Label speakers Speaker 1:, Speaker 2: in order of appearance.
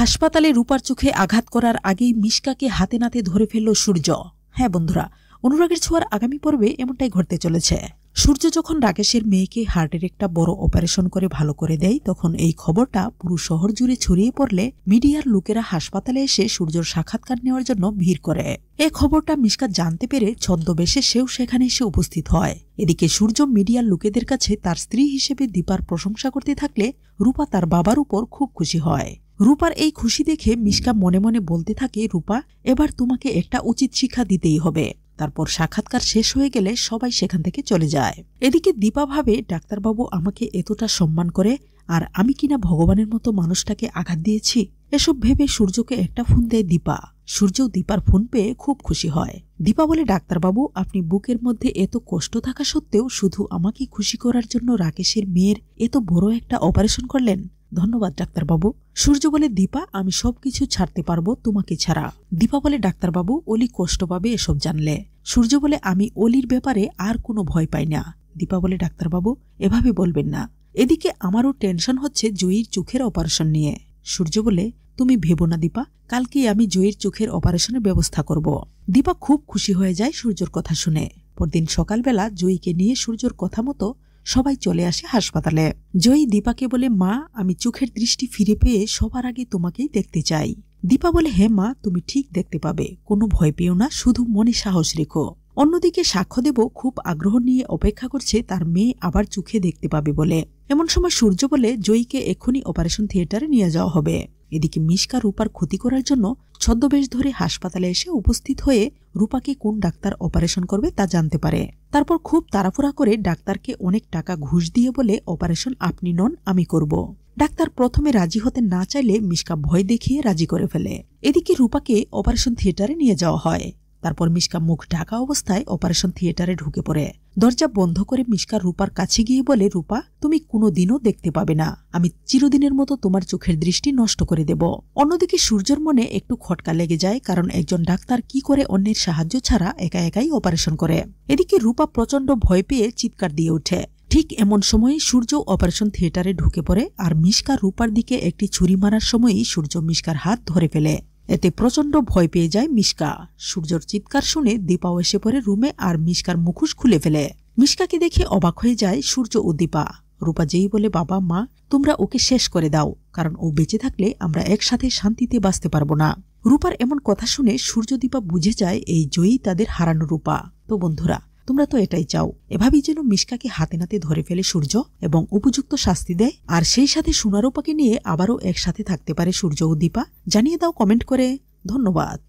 Speaker 1: হাসপাতালে রূপার চোখে আঘাত করার আগেই মিশকাকে হাতে নাতে ধরে ফেলল সূর্য। হ্যাঁ বন্ধুরা, অনুরাগের ছোঁয়ার আগামী পর্বে এমনটাই ঘটতে চলেছে। সূর্য যখন রাকেশের মেয়েকে হার্টের একটা বড় অপারেশন করে ভালো করে দেয়, তখন এই খবরটা পুরো শহর জুড়ে ছড়িয়ে পড়লে মিডিয়ার লোকেরা হাসপাতালে এসে সূর্যর সাক্ষাৎকার নেওয়ার জন্য ভিড় করে। এই খবরটা মিশকা জানতে পেরে ছদ্মবেশে সেও সেখানে এসে উপস্থিত হয়। এদিকে সূর্য মিডিয়ার লোকেদের কাছে তার স্ত্রী হিসেবে দীপার প্রশংসা করতে থাকলে রূপা তার বাবার উপর খুব খুশি হয়। রূপার এই খুশি দেখে মিশকা মনে মনে বলতে থাকে, রূপা, এবার তোমাকে একটা উচিত শিক্ষা দিতেই হবে। তারপর সাক্ষাৎকার শেষ হয়ে গেলে সবাই সেখান থেকে চলে যায়। এদিকে দীপা ভাবে, ডাক্তারবাবু আমাকে এতটা সম্মান করে, আর আমি কিনা ভগবানের মতো মানুষটাকে আঘাত দিয়েছি। এসব ভেবে সূর্যকে একটা ফোন দেয় দীপা। সূর্যও দীপার ফোন পেয়ে খুব খুশি হয়। দীপা বলে, ডাক্তারবাবু, আপনি বুকের মধ্যে এত কষ্ট থাকা সত্ত্বেও শুধু আমাকে খুশি করার জন্য রাকেশের মেয়ের এত বড় একটা অপারেশন করলেন। ধন্যবাদ ডাক্তারবাবু। সূর্য বলে, দীপা, আমি সবকিছু ছাড়তে পারবো তোমাকে ছাড়া। দীপা বলে, ডাক্তারবাবু, অলি কষ্ট পাবে এসব জানলে। সূর্য বলে, আমি অলির ব্যাপারে আর কোনো ভয় পাই না। দীপা বলে, ডাক্তারবাবু, এভাবে বলবেন না। এদিকে আমারও টেনশন হচ্ছে জয়ীর চোখের অপারেশন নিয়ে। সূর্য বলে, তুমি ভেবো না দীপা, কালকে আমি জয়ীর চোখের অপারেশনের ব্যবস্থা করব। দীপা খুব খুশি হয়ে যায় সূর্যর কথা শুনে। পরদিন সকালবেলা জয়ীকে নিয়ে সূর্যর কথা মতো সবাই চলে আসে হাসপাতালে। জয়ী দীপাকে বলে, মা, আমি চোখের দৃষ্টি ফিরে পেয়ে সবার আগে তোমাকেই দেখতে চাই। দীপা বলে, হ্যাঁ মা, তুমি ঠিক দেখতে পাবে, কোনো ভয় পেও না, শুধু মনে সাহস রেখো। অন্যদিকে সাক্ষ্যদেব খুব আগ্রহ নিয়ে অপেক্ষা করছে তার মেয়ে আবার চোখে দেখতে পাবে বলে। এমন সময় সূর্য বলে, জয়ীকে এক্ষুনি অপারেশন থিয়েটারে নিয়ে যাওয়া হবে। এদিকে মিশকা রূপার ক্ষতি করার জন্য ছদ্মবেশ ধরে হাসপাতালে এসে উপস্থিত হয়ে রূপাকে কোন ডাক্তার অপারেশন করবে তা জানতে পারে। তারপর খুব তাড়াহুড়া করে ডাক্তারকে অনেক টাকা ঘুষ দিয়ে বলে, অপারেশন আপনি নন, আমি করব। ডাক্তার প্রথমে রাজি হতে না চাইলে মিশকা ভয় দেখিয়ে রাজি করে ফেলে। এদিকে রূপাকে অপারেশন থিয়েটারে নিয়ে যাওয়া হয়। তারপর মিশকা মুখ ঢাকা অবস্থায় অপারেশন থিয়েটারে ঢুকে পড়ে। দরজা বন্ধ করে মিশকা রূপার কাছে গিয়ে বলে, রূপা, তুমি কোনোদিনও দেখতে পাবে না, আমি চিরদিনের মতো তোমার চোখের দৃষ্টি নষ্ট করে দেব। অন্যদিকে সূর্যর মনে একটু খটকা লেগে যায়, কারণ একজন ডাক্তার কি করে অন্যের সাহায্য ছাড়া একা একাই অপারেশন করে। এদিকে রূপা প্রচন্ড ভয় পেয়ে চিৎকার দিয়ে ওঠে। ঠিক এমন সময় সূর্য অপারেশন থিয়েটারে ঢুকে পড়ে, আর মিশকা রূপার দিকে একটি ছুরি মারার সময়ই সূর্য মিশকার হাত ধরে ফেলে। এতে প্রচন্ড ভয় পেয়ে যায় মিশকা। সূর্যর চিৎকার শুনে দীপাও এসে পড়ে রুমে, আর মিশকার মুখোশ খুলে ফেলে। মিশকাকে দেখে অবাক হয়ে যায় সূর্য ও দীপা। রূপা যেই বলে, বাবা মা, তোমরা ওকে শেষ করে দাও, কারণ ও বেঁচে থাকলে আমরা একসাথে শান্তিতে বাঁচতে পারবো না। রূপার এমন কথা শুনে সূর্য দীপা বুঝে যায় এই জয়ী তাদের হারানো রূপা। তো বন্ধুরা, তোমরা তো এটাই চাও, এভাবেই যেন মিশকাকে হাতে নাতে ধরে ফেলে সূর্য এবং উপযুক্ত শাস্তি দেয়, আর সেই সাথে সোনারূপাকে নিয়ে আবারও একসাথে থাকতে পারে সূর্য ও দীপা। জানিয়ে দাও কমেন্ট করে। ধন্যবাদ।